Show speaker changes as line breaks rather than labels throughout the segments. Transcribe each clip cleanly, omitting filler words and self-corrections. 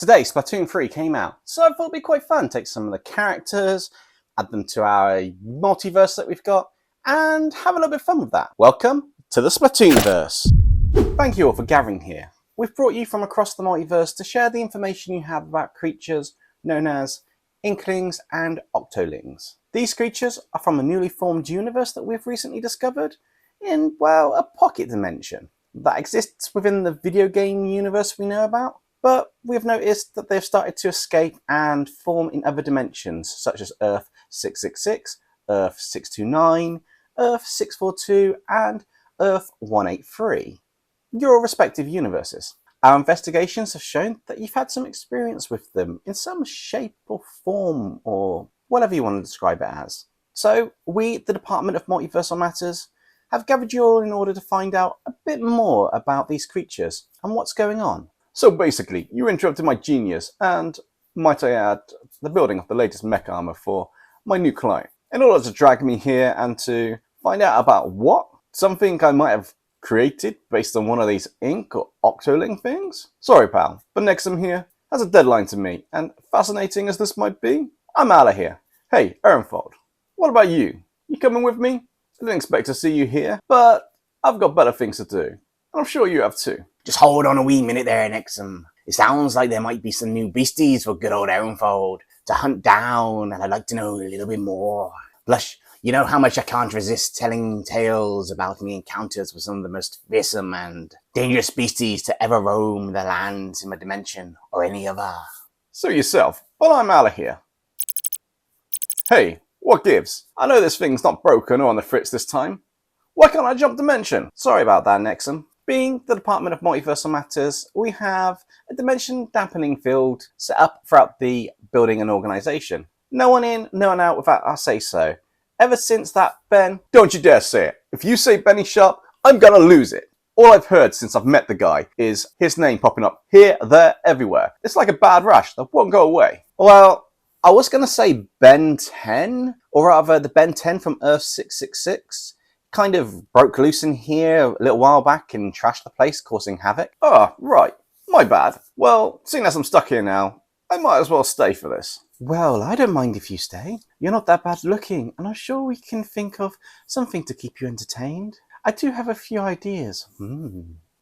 Today, Splatoon 3 came out, so I thought it'd be quite fun to take some of the characters, add them to our multiverse that we've got, and have a little bit of fun with that. Welcome to the Splatoonverse. Thank you all for gathering here. We've brought you from across the multiverse to share the information you have about creatures known as inklings and octolings. These creatures are from a newly formed universe that we've recently discovered in, well, a pocket dimension that exists within the video game universe we know about. But we've noticed that they've started to escape and form in other dimensions, such as Earth 666, Earth 629, Earth 642, and Earth 183, your respective universes. Our investigations have shown that you've had some experience with them in some shape or form, or whatever you want to describe it as. So we, the Department of Multiversal Matters, have gathered you all in order to find out a bit more about these creatures and what's going on.
So basically, you interrupted my genius and, might I add, the building of the latest mech armor for my new client, in order to drag me here and to find out about what? Something I might have created based on one of these ink or octoling things? Sorry pal, but Nexum here has a deadline to meet, and fascinating as this might be, I'm out of here. Hey, Erronfold, what about you? You coming with me? I didn't expect to see you here, but I've got better things to do, and I'm sure you have too.
Just hold on a wee minute there, Nexum. It sounds like there might be some new beasties for good old Erronfold to hunt down, and I'd like to know a little bit more. Plus, you know how much I can't resist telling tales about my encounters with some of the most fearsome and dangerous beasties to ever roam the lands in my dimension, or any other.
So yourself, but I'm out of here. Hey, what gives? I know this thing's not broken or on the fritz this time. Why can't I jump dimension?
Sorry about that, Nexum. Being the Department of Multiversal Matters, we have a dimension dampening field set up throughout the building and organisation. No one in, no one out without our say-so. Ever since that Ben...
Don't you dare say it. If you say Benny Sharp, I'm gonna lose it. All I've heard since I've met the guy is his name popping up here, there, everywhere. It's like a bad rash that won't go away.
Well, I was going to say Ben 10, or rather the Ben 10 from Earth 666. Kind of broke loose in here a little while back and trashed the place, causing havoc.
Ah, right. My bad. Well, seeing as I'm stuck here now, I might as well stay for this.
Well, I don't mind if you stay. You're not that bad looking, and I'm sure we can think of something to keep you entertained. I do have a few ideas.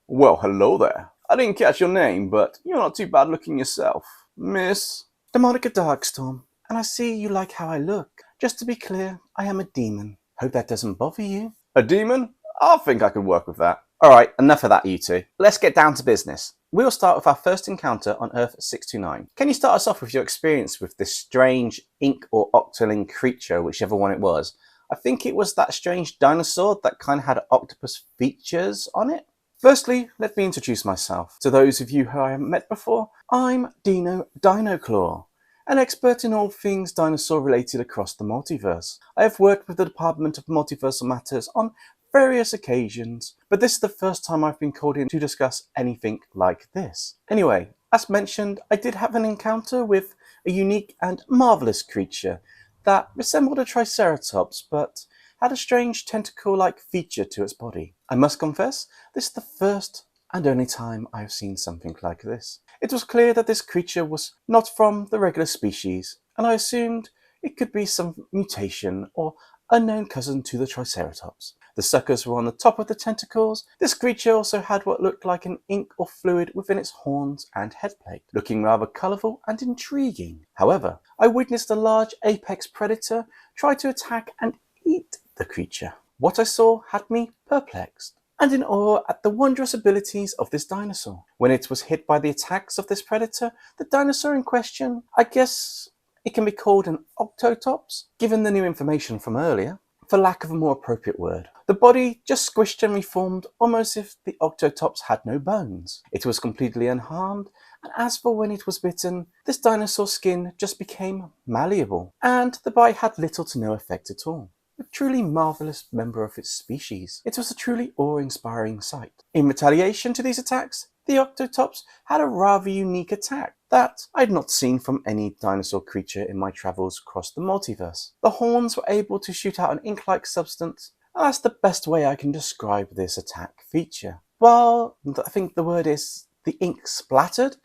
Well, hello there. I didn't catch your name, but you're not too bad looking yourself. Miss...
Demonica Darkstorm, and I see you like how I look. Just to be clear, I am a demon. Hope that doesn't bother you.
A demon? I think I could work with that.
Alright, enough of that, you two. Let's get down to business. We'll start with our first encounter on Earth 629. Can you start us off with your experience with this strange ink or octoling creature, whichever one it was? I think it was that strange dinosaur that kind of had octopus features on it. Firstly, let me introduce myself. To those of you who I haven't met before, I'm Deano Dinoclaw, an expert in all things dinosaur related across the multiverse. I have worked with the Department of Multiversal Matters on various occasions, but this is the first time I've been called in to discuss anything like this. Anyway, as mentioned, I did have an encounter with a unique and marvellous creature that resembled a triceratops, but had a strange tentacle-like feature to its body. I must confess, this is the first and only time I have seen something like this. It was clear that this creature was not from the regular species, and I assumed it could be some mutation or unknown cousin to the triceratops. The suckers were on the top of the tentacles. This creature also had what looked like an ink or fluid within its horns and headplate, looking rather colourful and intriguing. However, I witnessed a large apex predator try to attack and eat the creature. What I saw had me perplexed and in awe at the wondrous abilities of this dinosaur. When it was hit by the attacks of this predator, the dinosaur in question, I guess it can be called an octotops, given the new information from earlier, for lack of a more appropriate word. The body just squished and reformed, almost as if the octotops had no bones. It was completely unharmed, and as for when it was bitten, this dinosaur's skin just became malleable, and the bite had little to no effect at all. A truly marvellous member of its species. It was a truly awe-inspiring sight. In retaliation to these attacks, the octotops had a rather unique attack that I had not seen from any dinosaur creature in my travels across the multiverse. The horns were able to shoot out an ink-like substance, and that's the best way I can describe this attack feature. Well, I think the word is the ink splattered,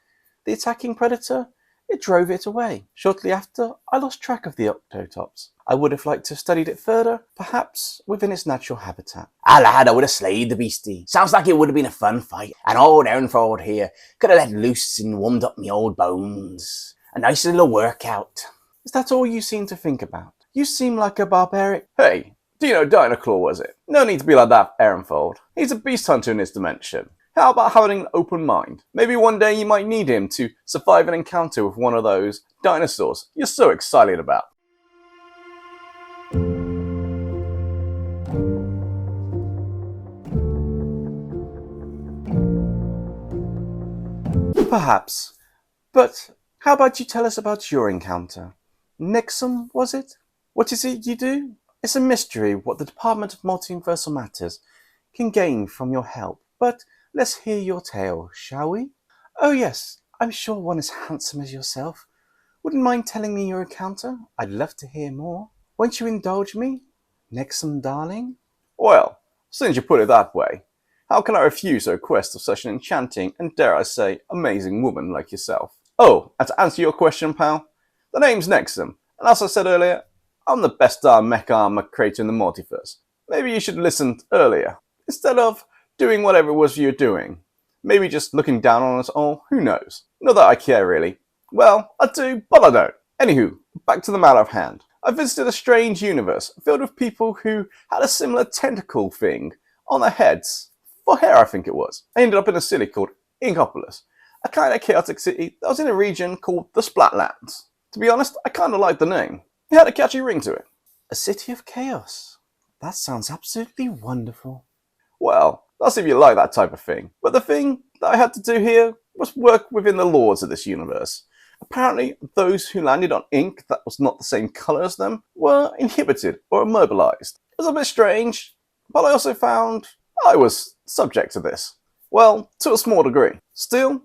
the attacking predator, it drove it away. Shortly after, I lost track of the octotops. I would have liked to have studied it further, perhaps within its natural habitat.
Ah, lad, I would have slayed the beastie. Sounds like it would have been a fun fight. And old Erronfold here could have let loose and warmed up me old bones. A nice little workout.
Is that all you seem to think about? You seem like a barbaric.
Hey, Deano Dinoclaw was it? No need to be like that, Erronfold. He's a beast hunter in his dimension. How about having an open mind? Maybe one day you might need him to survive an encounter with one of those dinosaurs you're so excited about.
Perhaps. But how about you tell us about your encounter? Nexum, was it? What is it you do? It's a mystery what the Department of Multiversal Matters can gain from your help, but let's hear your tale, shall we? Oh yes, I'm sure one as handsome as yourself. Wouldn't mind telling me your encounter? I'd love to hear more. Won't you indulge me, Nexum darling?
Well, since you put it that way, how can I refuse a request of such an enchanting and, dare I say, amazing woman like yourself? Oh, and to answer your question, pal, the name's Nexum, and as I said earlier, I'm the best darn mech armor creator in the multiverse. Maybe you should listen earlier, instead of doing whatever it was you're doing. Maybe just looking down on us all, who knows? Not that I care, really. Well, I do, but I don't. Anywho, back to the matter of hand. I visited a strange universe filled with people who had a similar tentacle thing on their heads. For hair, I think it was. I ended up in a city called Inkopolis, a kind of chaotic city that was in a region called the Splatlands. To be honest, I kind of liked the name. It had a catchy ring to it.
A city of chaos. That sounds absolutely wonderful.
Well, that's if you like that type of thing. But the thing that I had to do here was work within the laws of this universe. Apparently, those who landed on ink that was not the same colour as them were inhibited or immobilised. It was a bit strange, but I also found I was subject to this. Well, to a small degree. Still,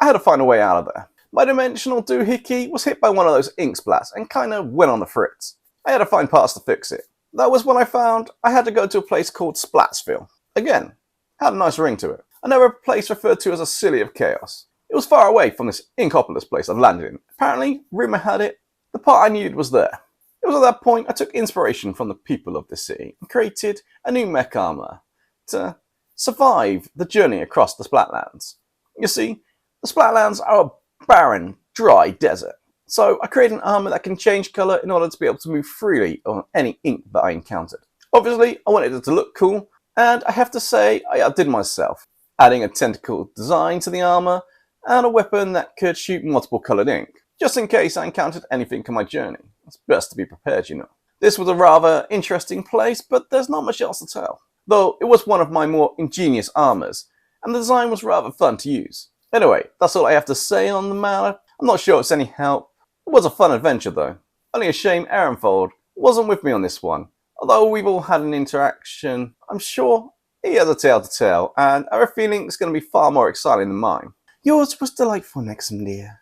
I had to find a way out of there. My dimensional doohickey was hit by one of those ink splats and kinda went on the fritz. I had to find parts to fix it. That was when I found I had to go to a place called Splatsville. Again, had a nice ring to it. Another place referred to as a City of Chaos. It was far away from this Inkopolis place I'd landed in. Apparently, rumour had it, the part I needed was there. It was at that point I took inspiration from the people of this city and created a new mech armour to survive the journey across the Splatlands. You see, the Splatlands are a barren, dry desert. So I created an armour that can change colour in order to be able to move freely on any ink that I encountered. Obviously, I wanted it to look cool, and I have to say I outdid myself, adding a tentacle design to the armour and a weapon that could shoot multiple coloured ink, just in case I encountered anything on my journey. It's best to be prepared, you know. This was a rather interesting place, but there's not much else to tell. Though it was one of my more ingenious armours, and the design was rather fun to use. Anyway, that's all I have to say on the matter. I'm not sure it's any help. It was a fun adventure though. Only a shame Erronfold wasn't with me on this one. Although we've all had an interaction, I'm sure he has a tale to tell, and I have a feeling it's going to be far more exciting than mine.
Yours was delightful, Nexum dear.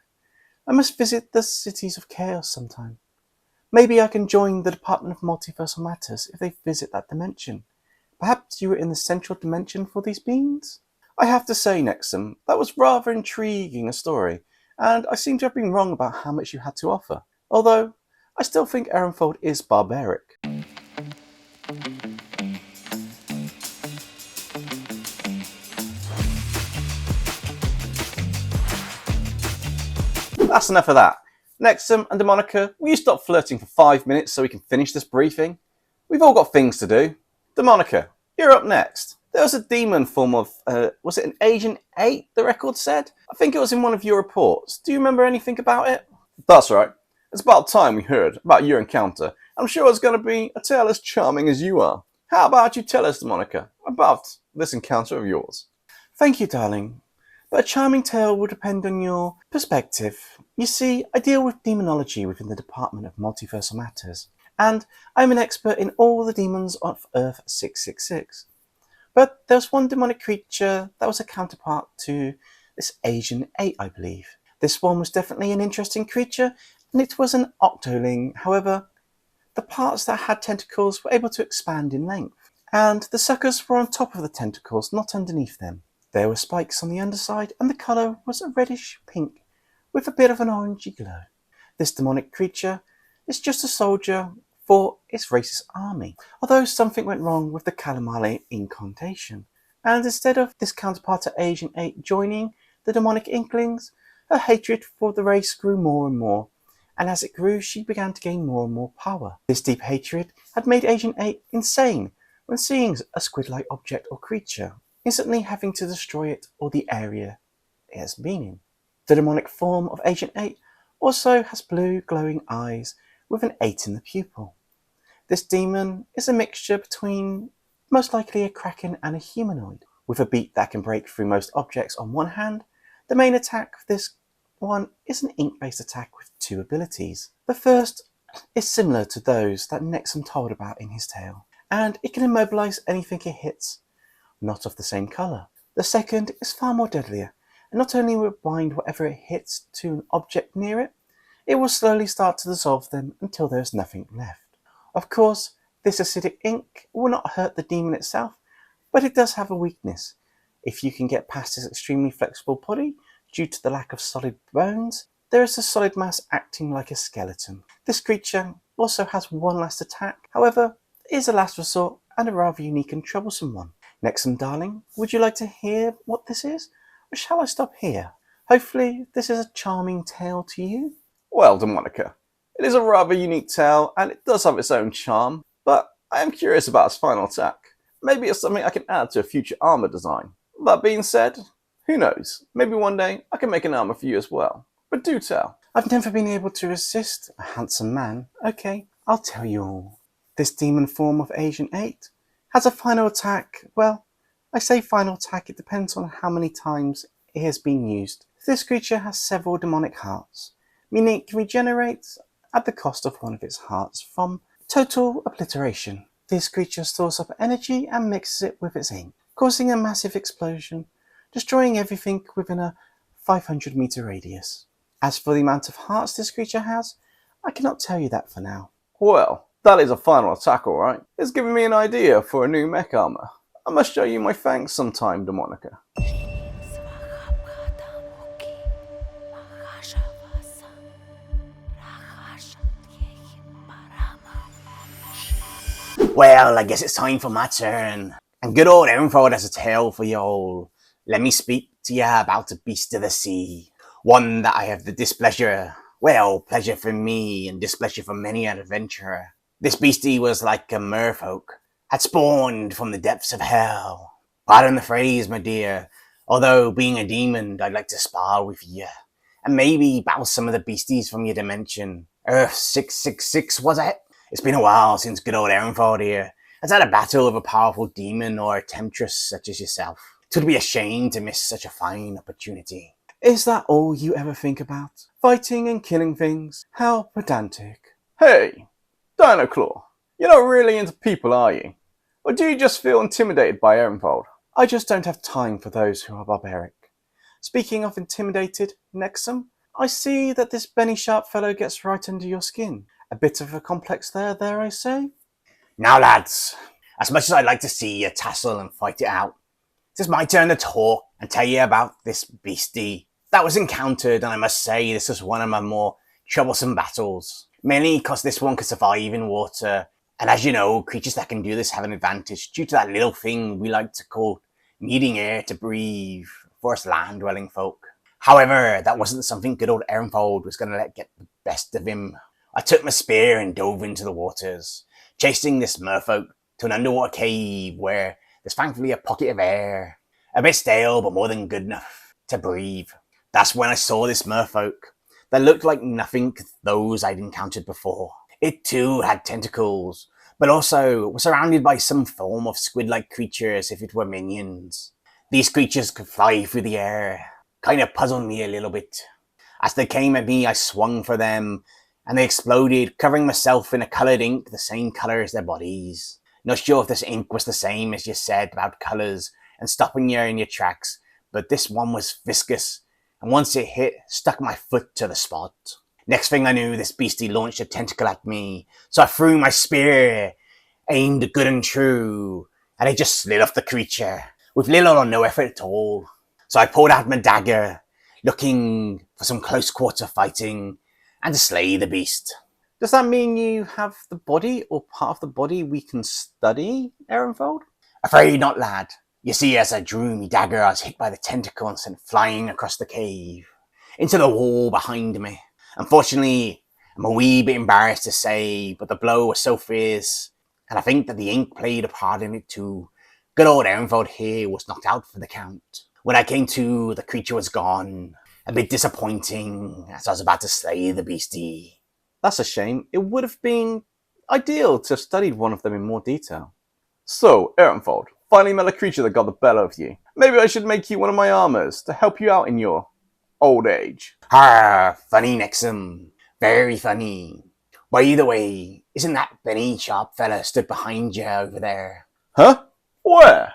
I must visit the cities of chaos sometime. Maybe I can join the Department of Multiversal Matters if they visit that dimension. Perhaps you were in the central dimension for these beings? I have to say, Nexum, that was rather intriguing a story, and I seem to have been wrong about how much you had to offer. Although, I still think Erronfold is barbaric.
That's enough of that. Nexum and Demonica, will you stop flirting for 5 minutes so we can finish this briefing? We've all got things to do. Demonica, you're up next. There was a demon form of, was it an Agent 8, the record said? I think it was in one of your reports. Do you remember anything about it? That's right. It's about time we heard about your encounter. I'm sure it's going to be a tale as charming as you are. How about you tell us, Demonica, about this encounter of yours?
Thank you, darling. But a charming tale will depend on your perspective. You see, I deal with demonology within the Department of Multiversal Matters, and I'm an expert in all the demons of Earth 666. But there's one demonic creature that was a counterpart to this Agent 8, I believe. This one was definitely an interesting creature, and it was an octoling. However, the parts that had tentacles were able to expand in length, and the suckers were on top of the tentacles, not underneath them. There were spikes on the underside, and the colour was a reddish pink with a bit of an orangey glow. This demonic creature is just a soldier for its racist army, although something went wrong with the Kalamale incantation, and instead of this counterpart to Agent 8 joining the demonic inklings, her hatred for the race grew more and more, and as it grew she began to gain more and more power. This deep hatred had made Agent 8 insane when seeing a squid-like object or creature, instantly having to destroy it or the area it has been in. The demonic form of Agent 8 also has blue glowing eyes with an 8 in the pupil. This demon is a mixture between most likely a kraken and a humanoid. With a beak that can break through most objects on one hand, the main attack of this one is an ink-based attack with 2 abilities. The first is similar to those that Nexum told about in his tale, and it can immobilize anything it hits, not of the same colour. The second is far more deadlier, and not only will it bind whatever it hits to an object near it, it will slowly start to dissolve them until there is nothing left. Of course, this acidic ink will not hurt the demon itself, but it does have a weakness. If you can get past this extremely flexible body, due to the lack of solid bones, there is a solid mass acting like a skeleton. This creature also has one last attack, however, it is a last resort and a rather unique and troublesome one. Nexum darling, would you like to hear what this is, or shall I stop here? Hopefully this is a charming tale to you.
Well, Demonica, it is a rather unique tale and it does have its own charm, but I am curious about its final attack. Maybe it's something I can add to a future armor design. That being said, who knows, maybe one day I can make an armor for you as well. But do tell.
I've never been able to resist a handsome man. Okay, I'll tell you all. This demon form of Agent 8 has a final attack. Well, I say final attack, it depends on how many times it has been used. This creature has several demonic hearts, meaning it can regenerate at the cost of one of its hearts from total obliteration. This creature stores up energy and mixes it with its ink, causing a massive explosion, destroying everything within a 500 meter radius. As for the amount of hearts this creature has, I cannot tell you that for now.
Well, that is a final attack, alright. It's giving me an idea for a new mech armor. I must show you my thanks sometime, Demonica.
Well, I guess it's time for my turn. And good old Erronfold has a tale for you all. Let me speak to you about a beast of the sea. One that I have the displeasure, well, pleasure for me and displeasure for many an adventurer. This beastie was like a merfolk, had spawned from the depths of hell. Pardon the phrase, my dear, although being a demon, I'd like to spar with you. And maybe battle some of the beasties from your dimension. Earth 666, was it? It's been a while since good old Erronfold here has had a battle with a powerful demon or a temptress such as yourself. It would be a shame to miss such a fine opportunity.
Is that all you ever think about? Fighting and killing things? How pedantic.
Hey, Dinoclaw, you're not really into people, are you? Or do you just feel intimidated by Erronfold?
I just don't have time for those who are barbaric. Speaking of intimidated, Nexum, I see that this Benny Sharp fellow gets right under your skin. A bit of a complex there I say?
Now lads, as much as I'd like to see you tussle and fight it out, it's my turn to talk and tell you about this beastie that was encountered, and I must say this was one of my more troublesome battles. Mainly because this one could survive in water, and as you know, creatures that can do this have an advantage due to that little thing we like to call needing air to breathe for us land-dwelling folk. However, that wasn't something good old Erronfold was going to let get the best of him. I took my spear and dove into the waters, chasing this merfolk to an underwater cave where there's thankfully a pocket of air. A bit stale, but more than good enough to breathe. That's when I saw this merfolk that looked like nothing those I'd encountered before. It too had tentacles, but also was surrounded by some form of squid-like creature as if it were minions. These creatures could fly through the air. Kind of puzzled me a little bit. As they came at me, I swung for them, and they exploded, covering myself in a coloured ink the same colour as their bodies. Not sure if this ink was the same as you said about colours and stopping you in your tracks, but this one was viscous, and once it hit, stuck my foot to the spot. Next thing I knew, this beastie launched a tentacle at me, so I threw my spear, aimed good and true, and it just slid off the creature, with little or no effort at all. So I pulled out my dagger, looking for some close quarter fighting and to slay the beast.
Does that mean you have the body or part of the body we can study, Erronfold?
Afraid not, lad. You see, as I drew me dagger, I was hit by the tentacle and sent flying across the cave, into the wall behind me. Unfortunately, I'm a wee bit embarrassed to say, but the blow was so fierce, and I think that the ink played a part in it too. Good old Erronfold here was knocked out for the count. When I came to, the creature was gone. A bit disappointing, as I was about to slay the beastie.
That's a shame. It would have been ideal to have studied one of them in more detail.
So, Erronfold, finally met a creature that got the better of you. Maybe I should make you one of my armors to help you out in your old age.
Ha! Funny, Nexum. Very funny. By the way, isn't that Benny sharp fella stood behind you over there?
Huh? Where?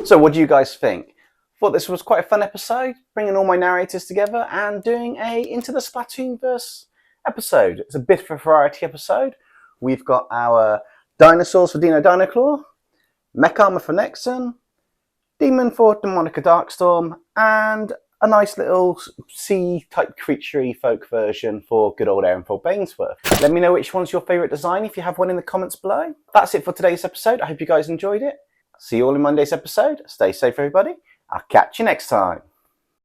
So what do you guys think? Thought this was quite a fun episode, bringing all my narrators together and doing a Into the Splatoonverse episode. It's a bit of a variety episode. We've got our dinosaurs for Deano Dinoclaw, mech armor for Nexum, demon for Demonica Darkstorm, and a nice little sea-type creature-y folk version for good old Erronfold Banesworth. Let me know which one's your favourite design if you have one in the comments below. That's it for today's episode. I hope you guys enjoyed it. See you all in Monday's episode. Stay safe, everybody. I'll catch you next time.